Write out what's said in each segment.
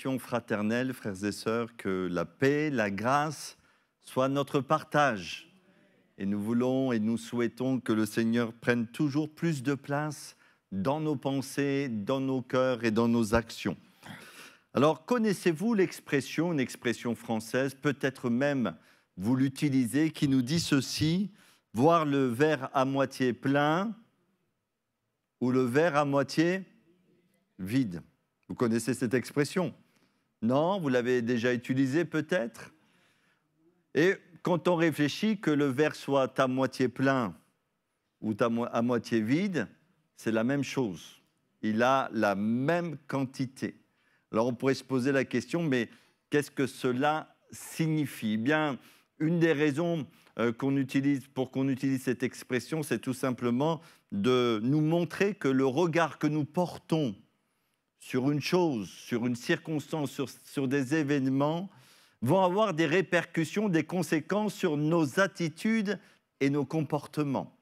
salutations fraternelles, frères et sœurs, que la paix, la grâce soient notre partage. Et nous voulons et nous souhaitons que le Seigneur prenne toujours plus de place dans nos pensées, dans nos cœurs et dans nos actions. Alors, connaissez-vous l'expression, une expression française, peut-être même vous l'utilisez, qui nous dit ceci, voir le verre à moitié plein ou le verre à moitié vide. Vous connaissez cette expression? Non? Vous l'avez déjà utilisée peut-être? Et quand on réfléchit que le verre soit à moitié plein ou à moitié vide, c'est la même chose. Il a la même quantité. Alors on pourrait se poser la question, mais qu'est-ce que cela signifie? Eh bien, une des raisons qu'on utilise cette expression, c'est tout simplement de nous montrer que le regard que nous portons sur une chose, sur une circonstance, sur des événements, vont avoir des répercussions, des conséquences sur nos attitudes et nos comportements.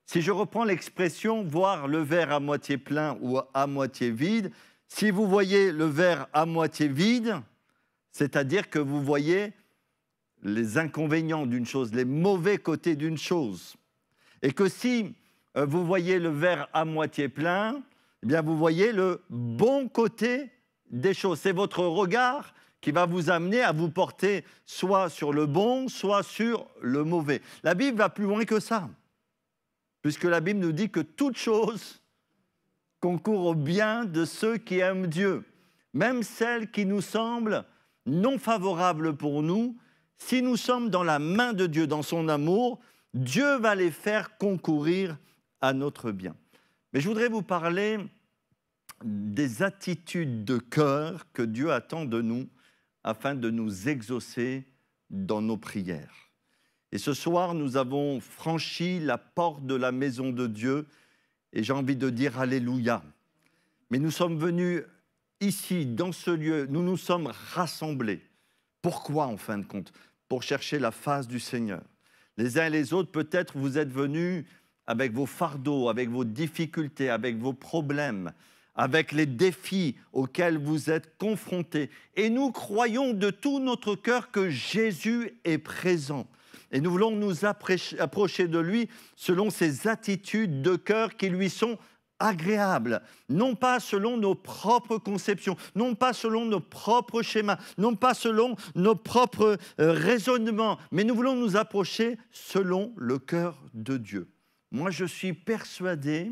Si je reprends l'expression « voir le verre à moitié plein ou à moitié vide », si vous voyez le verre à moitié vide, c'est-à-dire que vous voyez les inconvénients d'une chose, les mauvais côtés d'une chose. Et que si vous voyez le verre à moitié plein, eh bien vous voyez le bon côté des choses. C'est votre regard qui va vous amener à vous porter soit sur le bon, soit sur le mauvais. La Bible va plus loin que ça, puisque la Bible nous dit que toute chose concourt au bien de ceux qui aiment Dieu, même celles qui nous semblent non favorables pour nous. Si nous sommes dans la main de Dieu, dans son amour, Dieu va les faire concourir à notre bien. Mais je voudrais vous parler des attitudes de cœur que Dieu attend de nous afin de nous exaucer dans nos prières. Et ce soir, nous avons franchi la porte de la maison de Dieu et j'ai envie de dire Alléluia. Mais nous sommes venus ici, dans ce lieu, nous nous sommes rassemblés. Pourquoi, en fin de compte? Pour chercher la face du Seigneur. Les uns et les autres, peut-être vous êtes venus avec vos fardeaux, avec vos difficultés, avec vos problèmes, avec les défis auxquels vous êtes confrontés. Et nous croyons de tout notre cœur que Jésus est présent. Et nous voulons nous approcher de lui selon ses attitudes de cœur qui lui sont agréables, non pas selon nos propres conceptions, non pas selon nos propres schémas, non pas selon nos propres raisonnements, mais nous voulons nous approcher selon le cœur de Dieu. Moi, je suis persuadé,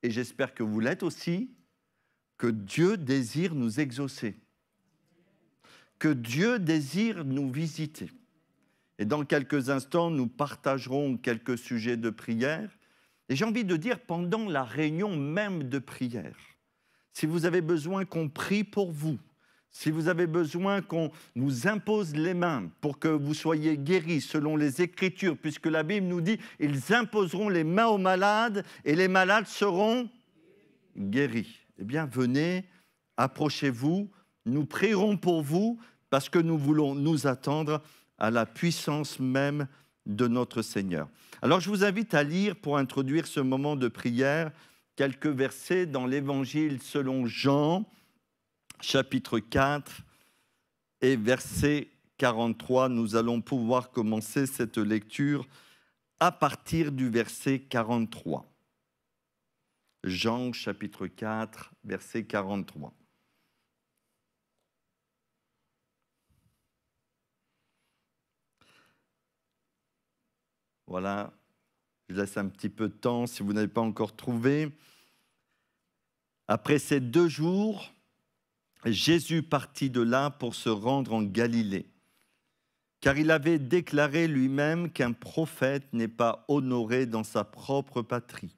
et j'espère que vous l'êtes aussi, que Dieu désire nous exaucer, que Dieu désire nous visiter. Et dans quelques instants, nous partagerons quelques sujets de prière. Et j'ai envie de dire, pendant la réunion même de prière, si vous avez besoin qu'on prie pour vous, si vous avez besoin qu'on vous impose les mains pour que vous soyez guéris selon les Écritures, puisque la Bible nous dit « ils imposeront les mains aux malades et les malades seront guéris ». Eh bien, venez, approchez-vous, nous prierons pour vous parce que nous voulons nous attendre à la puissance même de notre Seigneur. Alors, je vous invite à lire, pour introduire ce moment de prière, quelques versets dans l'Évangile selon Jean, chapitre 4 et verset 43. Nous allons pouvoir commencer cette lecture à partir du verset 43. Jean, chapitre 4, verset 43. Voilà, je laisse un petit peu de temps si vous n'avez pas encore trouvé. Après ces 2 jours, Jésus partit de là pour se rendre en Galilée, car il avait déclaré lui-même qu'un prophète n'est pas honoré dans sa propre patrie.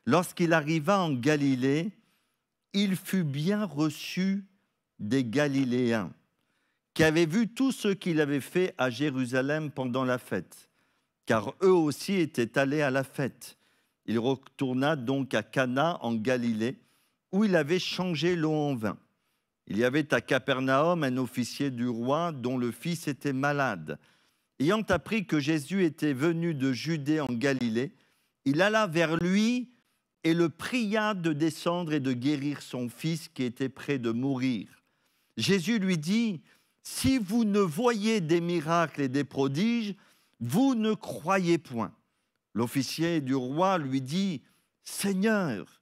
Lorsqu'il arriva en Galilée, il fut bien reçu des Galiléens, qui avaient vu tout ce qu'il avait fait à Jérusalem pendant la fête, car eux aussi étaient allés à la fête. Il retourna donc à Cana en Galilée, où il avait changé l'eau en vin. Il y avait à Capernaum un officier du roi dont le fils était malade. Ayant appris que Jésus était venu de Judée en Galilée, il alla vers lui et le pria de descendre et de guérir son fils qui était près de mourir. Jésus lui dit, « Si vous ne voyez des miracles et des prodiges, vous ne croyez point. » L'officier du roi lui dit, « Seigneur,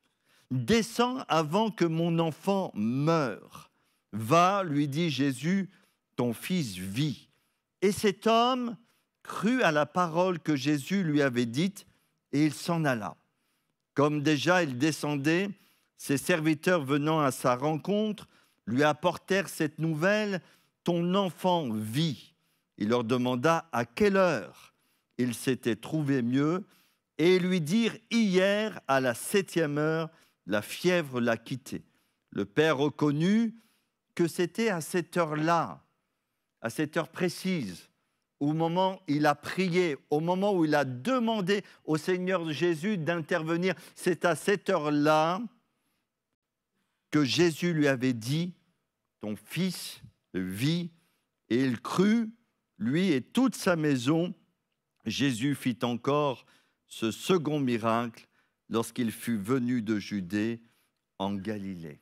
descends avant que mon enfant meure. » « Va, lui dit Jésus, ton fils vit. » Et cet homme crut à la parole que Jésus lui avait dite, et il s'en alla. Comme déjà il descendait, ses serviteurs venant à sa rencontre lui apportèrent cette nouvelle, « Ton enfant vit. » Il leur demanda à quelle heure il s'était trouvé mieux, et ils lui dirent, « Hier, à la 7e heure, la fièvre l'a quitté. » Le père reconnut que c'était à cette heure-là, à cette heure précise, au moment où il a prié, au moment où il a demandé au Seigneur Jésus d'intervenir. C'est à cette heure-là que Jésus lui avait dit, « Ton fils vit. » Et il crut, lui et toute sa maison. Jésus fit encore ce second miracle lorsqu'il fut venu de Judée en Galilée.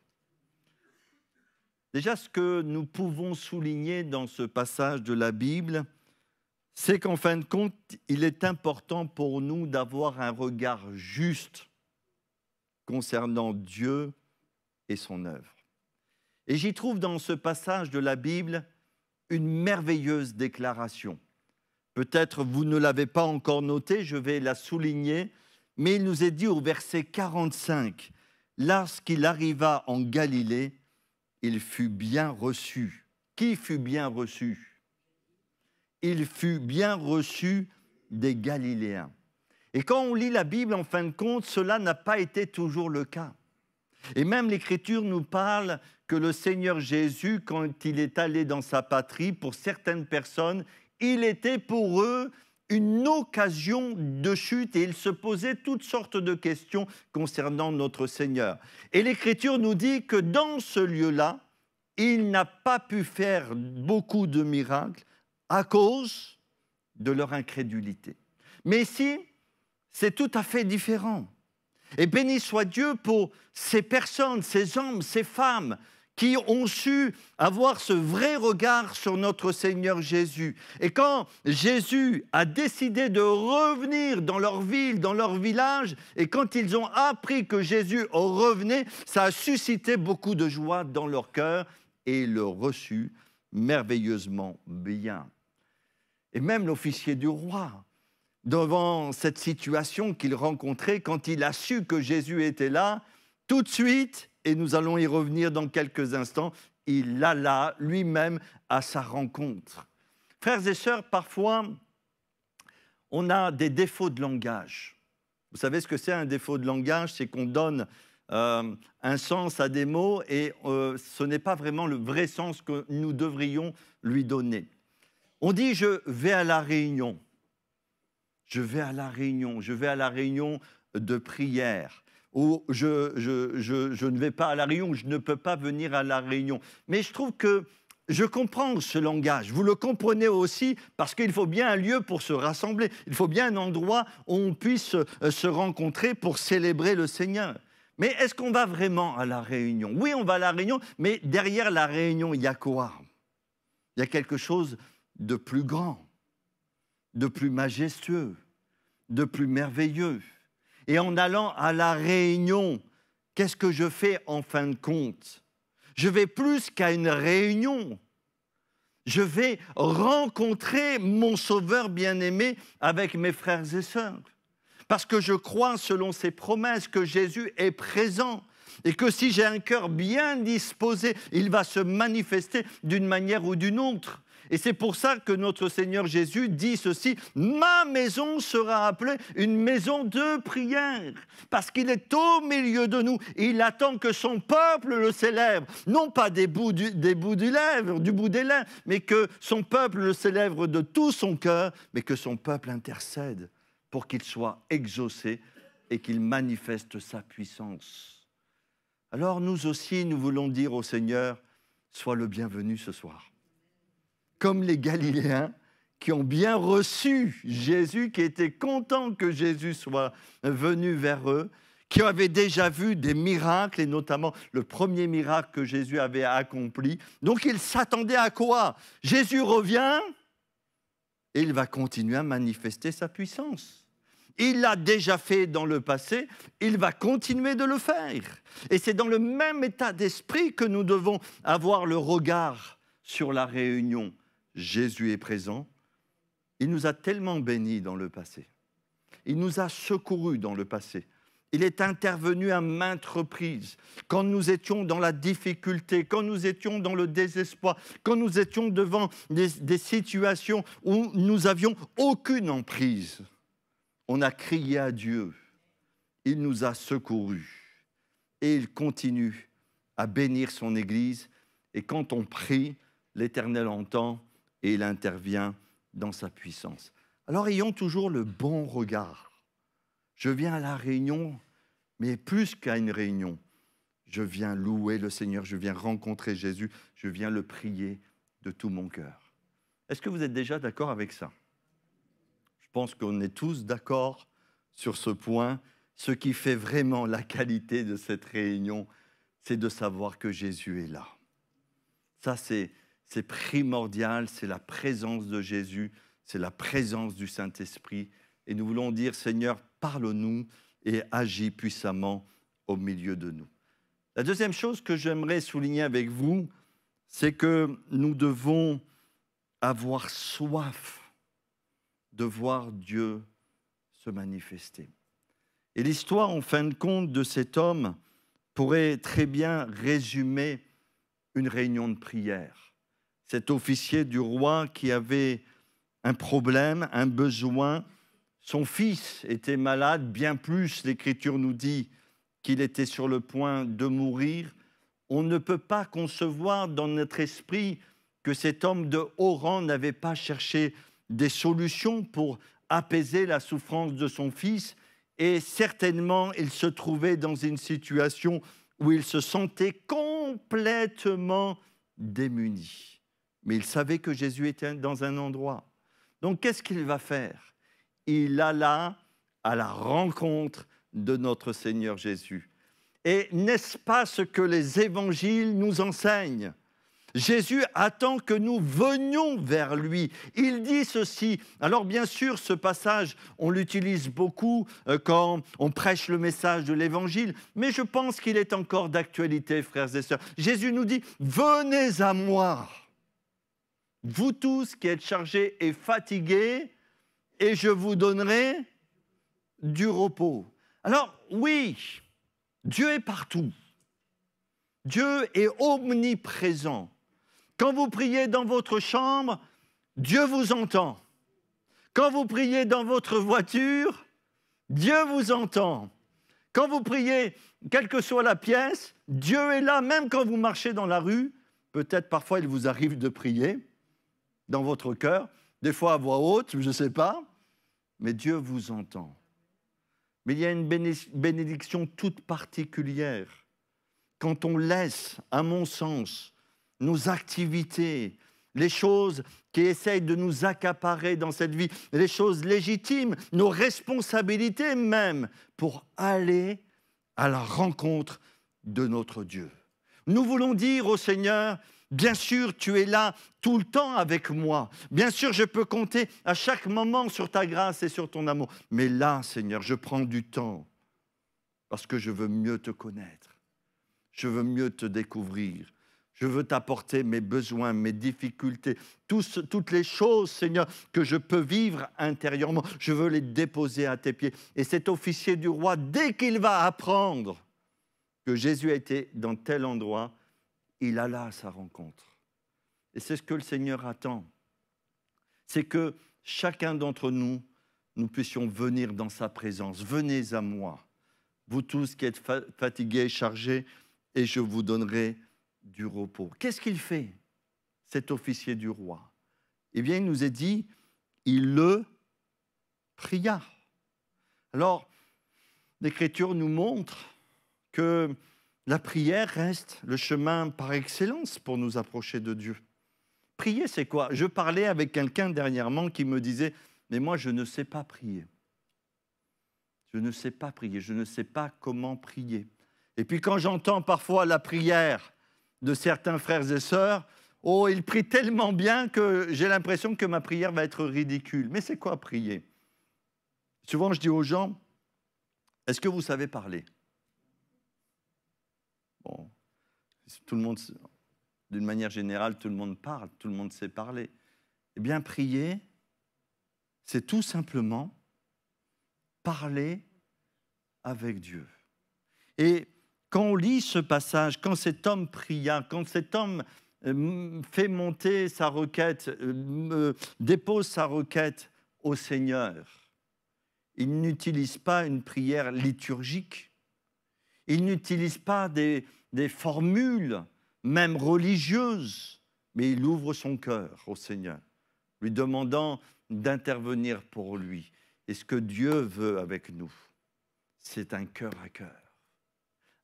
Déjà, ce que nous pouvons souligner dans ce passage de la Bible, c'est qu'en fin de compte, il est important pour nous d'avoir un regard juste concernant Dieu et son œuvre. Et j'y trouve dans ce passage de la Bible une merveilleuse déclaration. Peut-être vous ne l'avez pas encore notée, je vais la souligner, mais il nous est dit au verset 45, « Lorsqu'il arriva en Galilée, il fut bien reçu. » Qui fut bien reçu? Il fut bien reçu des Galiléens. Et quand on lit la Bible, en fin de compte, cela n'a pas été toujours le cas. Et même l'Écriture nous parle que le Seigneur Jésus, quand il est allé dans sa patrie, pour certaines personnes, il était pour eux une occasion de chute et ils se posaient toutes sortes de questions concernant notre Seigneur. Et l'Écriture nous dit que dans ce lieu-là, il n'a pas pu faire beaucoup de miracles à cause de leur incrédulité. Mais ici, c'est tout à fait différent. Et béni soit Dieu pour ces personnes, ces hommes, ces femmes qui ont su avoir ce vrai regard sur notre Seigneur Jésus. Et quand Jésus a décidé de revenir dans leur ville, dans leur village, et quand ils ont appris que Jésus revenait, ça a suscité beaucoup de joie dans leur cœur et ils le reçurent merveilleusement bien. Et même l'officier du roi, devant cette situation qu'il rencontrait, quand il a su que Jésus était là, tout de suite, et nous allons y revenir dans quelques instants, il alla lui-même à sa rencontre. Frères et sœurs, parfois, on a des défauts de langage. Vous savez ce que c'est un défaut de langage? C'est qu'on donne un sens à des mots et ce n'est pas vraiment le vrai sens que nous devrions lui donner. On dit « je vais à la réunion ». Je vais à la réunion, je vais à la réunion de prière, ou je ne vais pas à la réunion, je ne peux pas venir à la réunion. Mais je trouve que je comprends ce langage, vous le comprenez aussi, parce qu'il faut bien un lieu pour se rassembler, il faut bien un endroit où on puisse se rencontrer pour célébrer le Seigneur. Mais est-ce qu'on va vraiment à la réunion? Oui, on va à la réunion, mais derrière la réunion, il y a quoi? Il y a quelque chose de plus grand, de plus majestueux, de plus merveilleux. Et en allant à la réunion, qu'est-ce que je fais en fin de compte? Je vais plus qu'à une réunion. Je vais rencontrer mon Sauveur bien-aimé avec mes frères et sœurs. Parce que je crois, selon ses promesses, que Jésus est présent. Et que si j'ai un cœur bien disposé, il va se manifester d'une manière ou d'une autre. Et c'est pour ça que notre Seigneur Jésus dit ceci, « Ma maison sera appelée une maison de prière. » Parce qu'il est au milieu de nous. Et il attend que son peuple le célèbre. Non pas du bout des lèvres, mais que son peuple le célèbre de tout son cœur, mais que son peuple intercède pour qu'il soit exaucé et qu'il manifeste sa puissance. Alors nous aussi, nous voulons dire au Seigneur, « Sois le bienvenu ce soir. » Comme les Galiléens qui ont bien reçu Jésus, qui étaient contents que Jésus soit venu vers eux, qui avaient déjà vu des miracles, et notamment le premier miracle que Jésus avait accompli. Donc ils s'attendaient à quoi? Jésus revient et il va continuer à manifester sa puissance. Il l'a déjà fait dans le passé, il va continuer de le faire. Et c'est dans le même état d'esprit que nous devons avoir le regard sur la réunion. Jésus est présent. Il nous a tellement bénis dans le passé. Il nous a secourus dans le passé. Il est intervenu à maintes reprises. Quand nous étions dans la difficulté, quand nous étions dans le désespoir, quand nous étions devant des situations où nous n'avions aucune emprise, on a crié à Dieu. Il nous a secourus. Et il continue à bénir son Église. Et quand on prie, l'Éternel entend et il intervient dans sa puissance. Alors ayons toujours le bon regard. Je viens à la réunion, mais plus qu'à une réunion, je viens louer le Seigneur, je viens rencontrer Jésus, je viens le prier de tout mon cœur. Est-ce que vous êtes déjà d'accord avec ça? Je pense qu'on est tous d'accord sur ce point. Ce qui fait vraiment la qualité de cette réunion, c'est de savoir que Jésus est là. Ça, c'est primordial, c'est la présence de Jésus, c'est la présence du Saint-Esprit. Et nous voulons dire, Seigneur, parle-nous et agis puissamment au milieu de nous. La deuxième chose que j'aimerais souligner avec vous, c'est que nous devons avoir soif de voir Dieu se manifester. Et l'histoire, en fin de compte, de cet homme pourrait très bien résumer une réunion de prière. Cet officier du roi qui avait un problème, un besoin. Son fils était malade, bien plus, l'Écriture nous dit qu'il était sur le point de mourir. On ne peut pas concevoir dans notre esprit que cet homme de haut rang n'avait pas cherché des solutions pour apaiser la souffrance de son fils. Et certainement, il se trouvait dans une situation où il se sentait complètement démuni. Mais il savait que Jésus était dans un endroit. Donc, qu'est-ce qu'il va faire? Il alla à la rencontre de notre Seigneur Jésus. Et n'est-ce pas ce que les évangiles nous enseignent? Jésus attend que nous venions vers lui. Il dit ceci. Alors bien sûr, ce passage, on l'utilise beaucoup quand on prêche le message de l'Évangile, mais je pense qu'il est encore d'actualité, frères et sœurs. Jésus nous dit, venez à moi, vous tous qui êtes chargés et fatigués, et je vous donnerai du repos. Alors oui, Dieu est partout. Dieu est omniprésent. Quand vous priez dans votre chambre, Dieu vous entend. Quand vous priez dans votre voiture, Dieu vous entend. Quand vous priez, quelle que soit la pièce, Dieu est là, même quand vous marchez dans la rue. Peut-être parfois il vous arrive de prier dans votre cœur, des fois à voix haute, je ne sais pas, mais Dieu vous entend. Mais il y a une bénédiction toute particulière quand on laisse, à mon sens, nos activités, les choses qui essayent de nous accaparer dans cette vie, les choses légitimes, nos responsabilités même, pour aller à la rencontre de notre Dieu. Nous voulons dire au Seigneur, bien sûr, tu es là tout le temps avec moi. Bien sûr, je peux compter à chaque moment sur ta grâce et sur ton amour. Mais là, Seigneur, je prends du temps parce que je veux mieux te connaître. Je veux mieux te découvrir. Je veux t'apporter mes besoins, mes difficultés, toutes les choses, Seigneur, que je peux vivre intérieurement. Je veux les déposer à tes pieds. Et cet officier du roi, dès qu'il va apprendre que Jésus a été dans tel endroit, il alla à sa rencontre. Et c'est ce que le Seigneur attend. C'est que chacun d'entre nous, nous puissions venir dans sa présence. Venez à moi, vous tous qui êtes fatigués, chargés, et je vous donnerai du repos. Qu'est-ce qu'il fait, cet officier du roi? Eh bien, il nous est dit, il le pria. Alors, l'Écriture nous montre que la prière reste le chemin par excellence pour nous approcher de Dieu. Prier, c'est quoi? Je parlais avec quelqu'un dernièrement qui me disait, mais moi, je ne sais pas prier. Je ne sais pas prier, je ne sais pas comment prier. Et puis quand j'entends parfois la prière de certains frères et sœurs, oh, ils prient tellement bien que j'ai l'impression que ma prière va être ridicule. Mais c'est quoi prier? Souvent, je dis aux gens, est-ce que vous savez parler? Bon, tout le monde, d'une manière générale, tout le monde parle, tout le monde sait parler. Eh bien, prier, c'est tout simplement parler avec Dieu. Et quand on lit ce passage, quand cet homme pria, quand cet homme fait monter sa requête, dépose sa requête au Seigneur, il n'utilise pas une prière liturgique, il n'utilise pas des formules, même religieuses, mais il ouvre son cœur au Seigneur, lui demandant d'intervenir pour lui. Et ce que Dieu veut avec nous, c'est un cœur à cœur,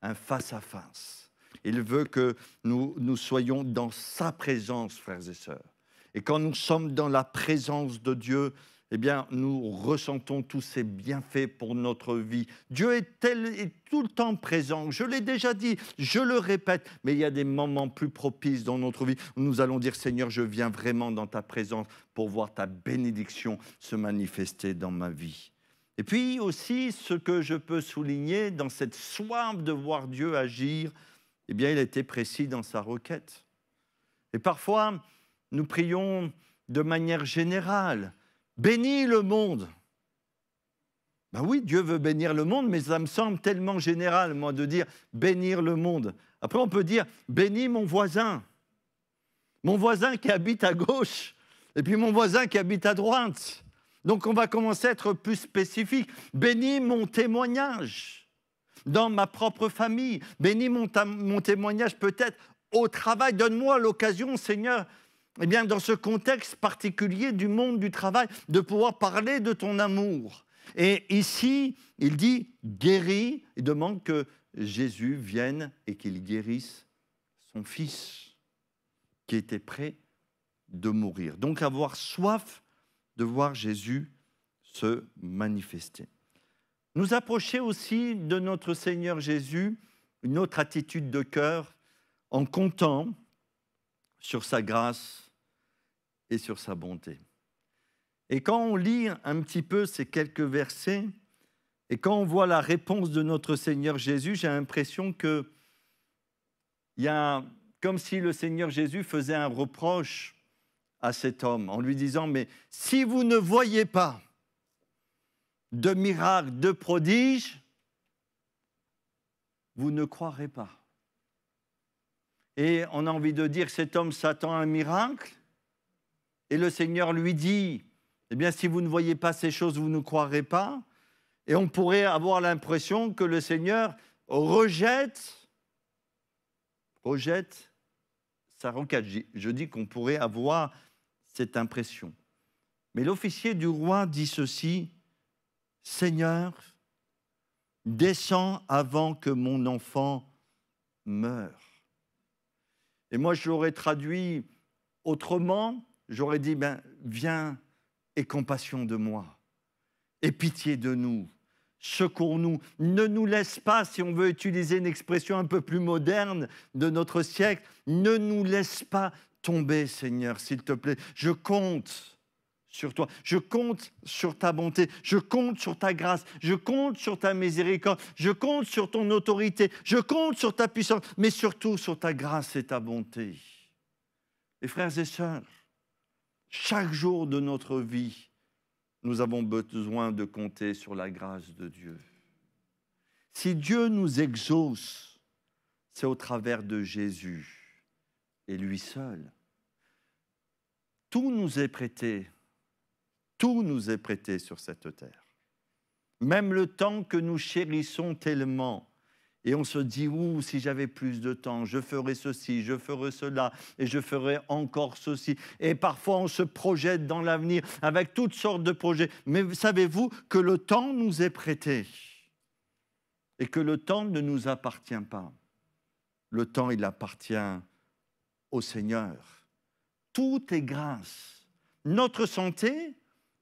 un face-à-face. Il veut que nous soyons dans sa présence, frères et sœurs. Et quand nous sommes dans la présence de Dieu, eh bien, nous ressentons tous ces bienfaits pour notre vie. Dieu est tout le temps présent. Je l'ai déjà dit, je le répète, mais il y a des moments plus propices dans notre vie où nous allons dire, Seigneur, je viens vraiment dans ta présence pour voir ta bénédiction se manifester dans ma vie. Et puis aussi, ce que je peux souligner dans cette soif de voir Dieu agir, eh bien, il a été précis dans sa requête. Et parfois, nous prions de manière générale. Bénis le monde. Ben oui, Dieu veut bénir le monde, mais ça me semble tellement général, moi, de dire bénir le monde. Après, on peut dire bénis mon voisin qui habite à gauche, et puis mon voisin qui habite à droite. Donc, on va commencer à être plus spécifique. Bénis mon témoignage dans ma propre famille. Bénis mon témoignage peut-être au travail. Donne-moi l'occasion, Seigneur, eh bien, dans ce contexte particulier du monde du travail, de pouvoir parler de ton amour. Et ici, il dit guéris, il demande que Jésus vienne et qu'il guérisse son fils qui était prêt de mourir. Donc avoir soif de voir Jésus se manifester. Nous approcher aussi de notre Seigneur Jésus, une autre attitude de cœur, en comptant sur sa grâce et sur sa bonté. Et quand on lit un petit peu ces quelques versets, et quand on voit la réponse de notre Seigneur Jésus, j'ai l'impression qu'il y a comme si le Seigneur Jésus faisait un reproche à cet homme, en lui disant, mais si vous ne voyez pas de miracles, de prodiges, vous ne croirez pas. Et on a envie de dire, cet homme s'attend à un miracle, et le Seigneur lui dit, eh bien, si vous ne voyez pas ces choses, vous ne croirez pas. Et on pourrait avoir l'impression que le Seigneur rejette sa requête. Je dis qu'on pourrait avoir cette impression. Mais l'officier du roi dit ceci, « Seigneur, descends avant que mon enfant meure. » Et moi, je l'aurais traduit autrement. J'aurais dit, ben, viens, aie compassion de moi, aie pitié de nous, secours-nous, ne nous laisse pas, si on veut utiliser une expression un peu plus moderne de notre siècle, ne nous laisse pas tomber, Seigneur, s'il te plaît. Je compte sur toi, je compte sur ta bonté, je compte sur ta grâce, je compte sur ta miséricorde, je compte sur ton autorité, je compte sur ta puissance, mais surtout sur ta grâce et ta bonté. Et frères et sœurs, chaque jour de notre vie, nous avons besoin de compter sur la grâce de Dieu. Si Dieu nous exauce, c'est au travers de Jésus et lui seul. Tout nous est prêté sur cette terre. Même le temps que nous chérissons tellement. Et on se dit, ouh, si j'avais plus de temps, je ferais ceci, je ferais cela, et je ferais encore ceci. Et parfois, on se projette dans l'avenir avec toutes sortes de projets. Mais savez-vous que le temps nous est prêté et que le temps ne nous appartient pas. Le temps, il appartient au Seigneur. Tout est grâce. Notre santé,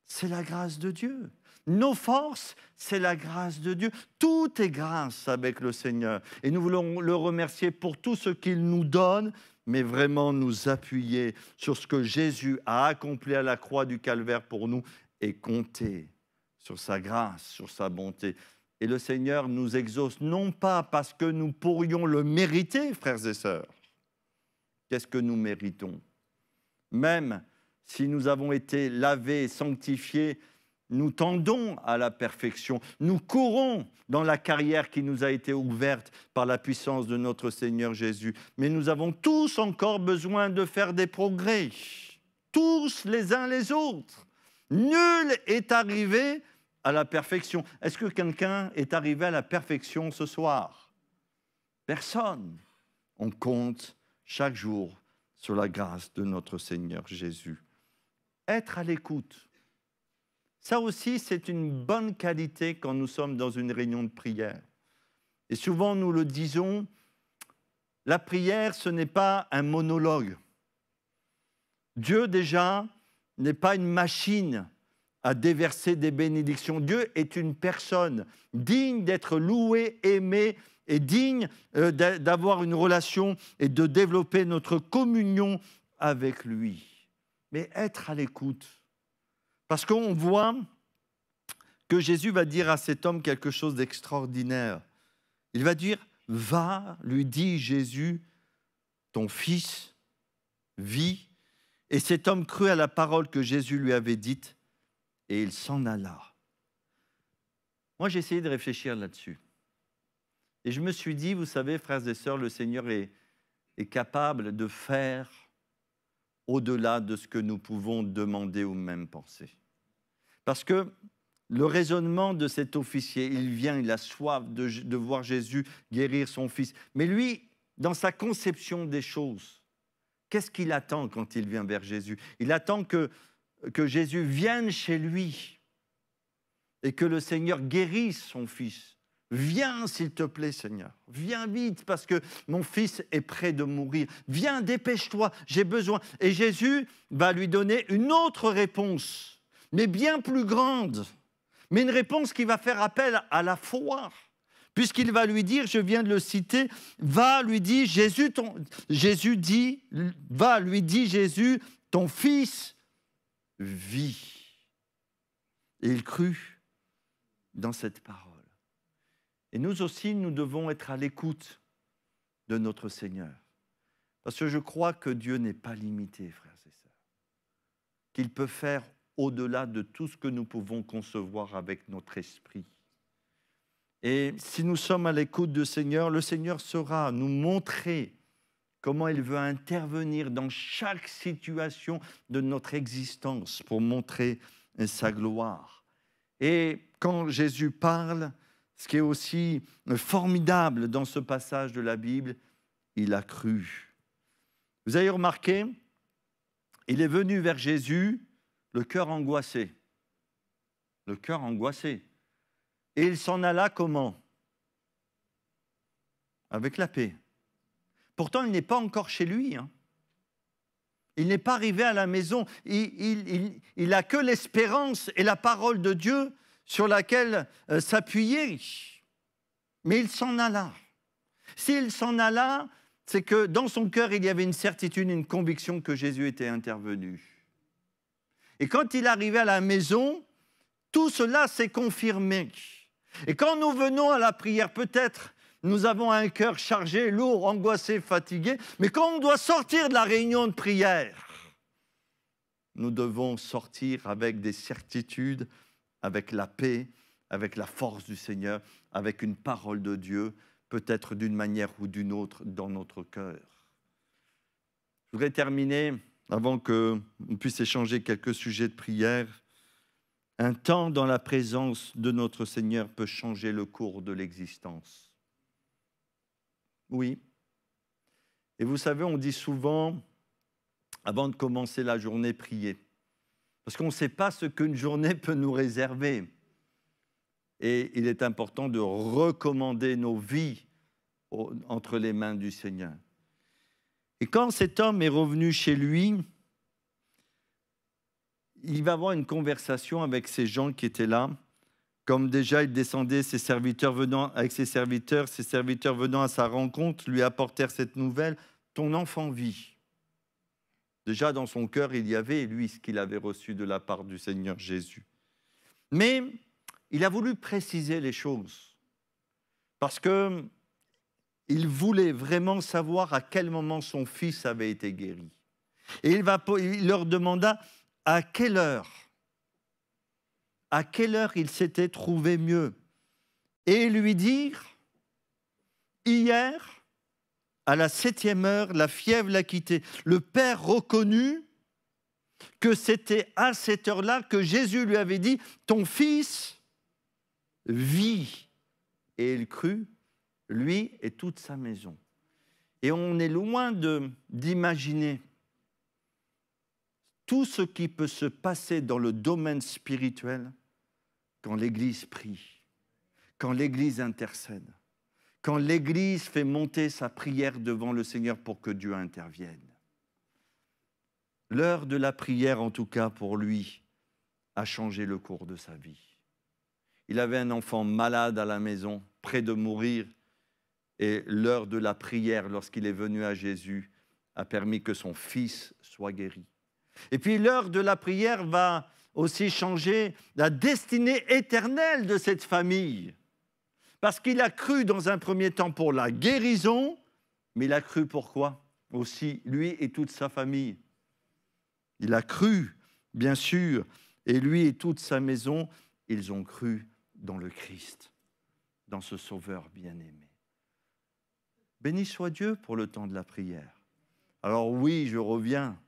c'est la grâce de Dieu. Nos forces, c'est la grâce de Dieu. Tout est grâce avec le Seigneur. Et nous voulons le remercier pour tout ce qu'il nous donne, mais vraiment nous appuyer sur ce que Jésus a accompli à la croix du Calvaire pour nous et compter sur sa grâce, sur sa bonté. Et le Seigneur nous exauce, non pas parce que nous pourrions le mériter, frères et sœurs. Qu'est-ce que nous méritons? Même si nous avons été lavés, sanctifiés, nous tendons à la perfection. Nous courons dans la carrière qui nous a été ouverte par la puissance de notre Seigneur Jésus. Mais nous avons tous encore besoin de faire des progrès. Tous les uns les autres. Nul est arrivé à la perfection. Est-ce que quelqu'un est arrivé à la perfection ce soir? Personne. On compte chaque jour sur la grâce de notre Seigneur Jésus. Être à l'écoute. Ça aussi, c'est une bonne qualité quand nous sommes dans une réunion de prière. Et souvent, nous le disons, la prière, ce n'est pas un monologue. Dieu, déjà, n'est pas une machine à déverser des bénédictions. Dieu est une personne digne d'être louée, aimée et digne d'avoir une relation et de développer notre communion avec lui. Mais être à l'écoute. Parce qu'on voit que Jésus va dire à cet homme quelque chose d'extraordinaire. Il va dire, va, lui dit Jésus, ton fils vit. Et cet homme crut à la parole que Jésus lui avait dite et il s'en alla. Moi, j'ai essayé de réfléchir là-dessus. Et je me suis dit, vous savez, frères et sœurs, le Seigneur est capable de faire au-delà de ce que nous pouvons demander ou même penser. Parce que le raisonnement de cet officier, il vient, il a soif de voir Jésus guérir son fils. Mais lui, dans sa conception des choses, qu'est-ce qu'il attend quand il vient vers Jésus? Il attend que Jésus vienne chez lui et que le Seigneur guérisse son fils. Viens, s'il te plaît, Seigneur. Viens vite, parce que mon fils est près de mourir. Viens, dépêche-toi, j'ai besoin. Et Jésus va lui donner une autre réponse, mais bien plus grande. Mais une réponse qui va faire appel à la foi. Puisqu'il va lui dire, je viens de le citer, va, lui dit Jésus, ton fils vit. Et il crut dans cette parole. Et nous aussi, nous devons être à l'écoute de notre Seigneur. Parce que je crois que Dieu n'est pas limité, frères et sœurs. Qu'il peut faire au-delà de tout ce que nous pouvons concevoir avec notre esprit. Et si nous sommes à l'écoute du Seigneur, le Seigneur saura nous montrer comment il veut intervenir dans chaque situation de notre existence pour montrer sa gloire. Et quand Jésus parle, ce qui est aussi formidable dans ce passage de la Bible, il a cru. Vous avez remarqué, il est venu vers Jésus, le cœur angoissé. Le cœur angoissé. Et il s'en alla comment? Avec la paix. Pourtant, il n'est pas encore chez lui. Il n'est pas arrivé à la maison. Il n'a que l'espérance et la parole de Dieu sur laquelle s'appuyer. Mais il s'en alla. S'il s'en alla, c'est que dans son cœur, il y avait une certitude, une conviction que Jésus était intervenu. Et quand il arrivait à la maison, tout cela s'est confirmé. Et quand nous venons à la prière, peut-être nous avons un cœur chargé, lourd, angoissé, fatigué, mais quand on doit sortir de la réunion de prière, nous devons sortir avec des certitudes, avec la paix, avec la force du Seigneur, avec une parole de Dieu, peut-être d'une manière ou d'une autre dans notre cœur. Je voudrais terminer, avant qu'on puisse échanger quelques sujets de prière. Un temps dans la présence de notre Seigneur peut changer le cours de l'existence. Oui. Et vous savez, on dit souvent, avant de commencer la journée, prier. Parce qu'on ne sait pas ce qu'une journée peut nous réserver. Et il est important de recommander nos vies entre les mains du Seigneur. Et quand cet homme est revenu chez lui, il va avoir une conversation avec ces gens qui étaient là. Comme déjà il descendait, ses serviteurs venant à sa rencontre lui apportèrent cette nouvelle, ton enfant vit. Déjà dans son cœur, il y avait, lui, ce qu'il avait reçu de la part du Seigneur Jésus. Mais il a voulu préciser les choses, parce qu'il voulait vraiment savoir à quel moment son fils avait été guéri. Et il leur demanda à quelle heure il s'était trouvé mieux. Et ils lui dirent, hier, à la 7e heure, la fièvre l'a quitté. Le père reconnut que c'était à cette heure-là que Jésus lui avait dit, ton fils vit. Et il crut, lui et toute sa maison. Et on est loin d'imaginer tout ce qui peut se passer dans le domaine spirituel quand l'Église prie, quand l'Église intercède, quand l'Église fait monter sa prière devant le Seigneur pour que Dieu intervienne. L'heure de la prière, en tout cas pour lui, a changé le cours de sa vie. Il avait un enfant malade à la maison, près de mourir, et l'heure de la prière, lorsqu'il est venu à Jésus, a permis que son fils soit guéri. Et puis l'heure de la prière va aussi changer la destinée éternelle de cette famille. Parce qu'il a cru dans un premier temps pour la guérison, mais il a cru pourquoi aussi, lui et toute sa famille. Il a cru, bien sûr, et lui et toute sa maison, ils ont cru dans le Christ, dans ce Sauveur bien-aimé. Béni soit Dieu pour le temps de la prière. Alors oui, je reviens.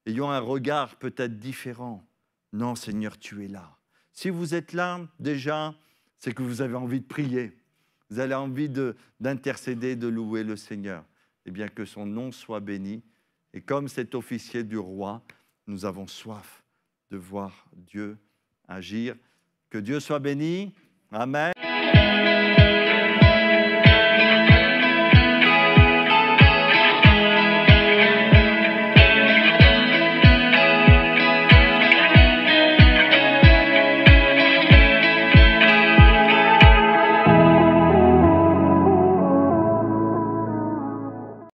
Ayons un regard peut-être différent. Non, Seigneur, tu es là. Si vous êtes là, déjà, c'est que vous avez envie de prier. Vous avez envie d'intercéder, de louer le Seigneur. Eh bien, que son nom soit béni. Et comme cet officier du roi, nous avons soif de voir Dieu agir. Que Dieu soit béni. Amen.